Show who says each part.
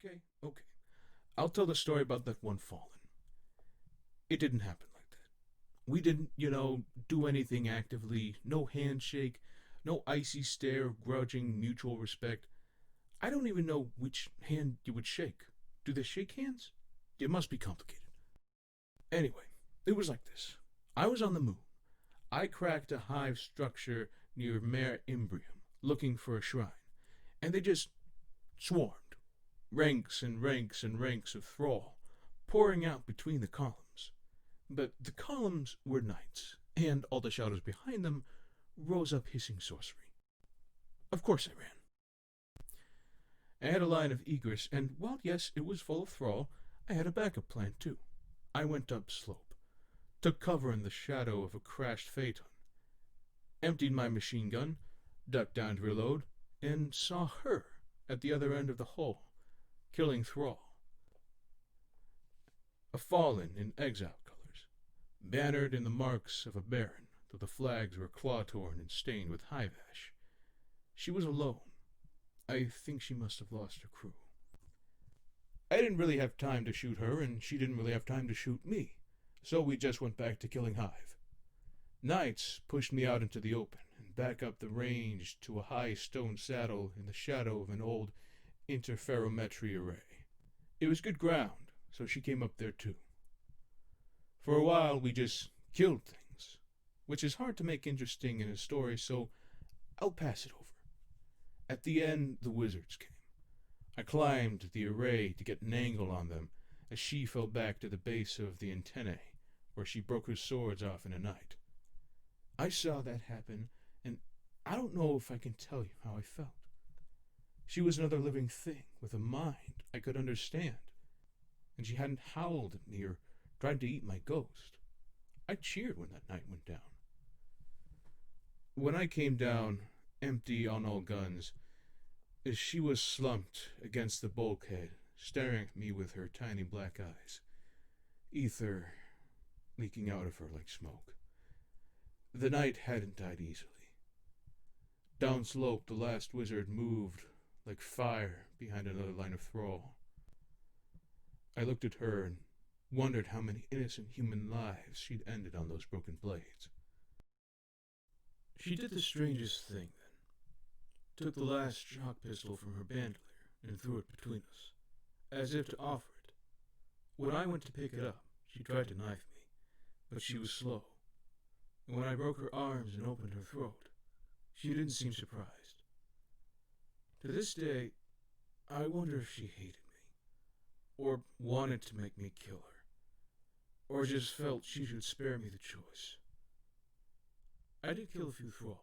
Speaker 1: Okay. I'll tell the story about that one fallen. It didn't happen like that. We didn't, do anything actively. No handshake, no icy stare, grudging mutual respect. I don't even know which hand you would shake. Do they shake hands? It must be complicated. Anyway, it was like this. I was on the moon. I cracked a hive structure near Mare Imbrium, looking for a shrine, and they just swarmed. Ranks and ranks and ranks of thrall, pouring out between the columns. But the columns were knights, and all the shadows behind them rose up hissing sorcery. Of course I ran. I had a line of egress, and while yes, it was full of thrall, I had a backup plan too. I went up slope, took cover in the shadow of a crashed phaeton, emptied my machine gun, ducked down to reload, and saw her at the other end of the hall, killing thrall. A fallen in exile colors, bannered in the marks of a baron, though the flags were claw-torn and stained with hive ash. She was alone. I think she must have lost her crew. I didn't really have time to shoot her, and she didn't really have time to shoot me, so we just went back to killing hive. Knights pushed me out into the open, and back up the range to a high stone saddle in the shadow of an old interferometry array. It was good ground, so she came up there too. For a while we just killed things, which is hard to make interesting in a story, so I'll pass it over. At the end, the wizards came. I climbed the array to get an angle on them as she fell back to the base of the antennae, where she broke her swords off in a night. I saw that happen, and I don't know if I can tell you how I felt. She was another living thing with a mind I could understand, and she hadn't howled at me or tried to eat my ghost. I cheered when that night went down. When I came down, empty on all guns, she was slumped against the bulkhead, staring at me with her tiny black eyes, ether leaking out of her like smoke. The night hadn't died easily. Downslope, the last wizard moved like fire behind another line of thrall. I looked at her and wondered how many innocent human lives she'd ended on those broken blades. She did the strangest thing then. Took the last shock pistol from her bandolier and threw it between us, as if to offer it. When I went to pick it up, she tried to knife me, but she was slow. And when I broke her arms and opened her throat, she didn't seem surprised. To this day, I wonder if she hated me, or wanted to make me kill her, or just felt she should spare me the choice. I did kill a few thralls,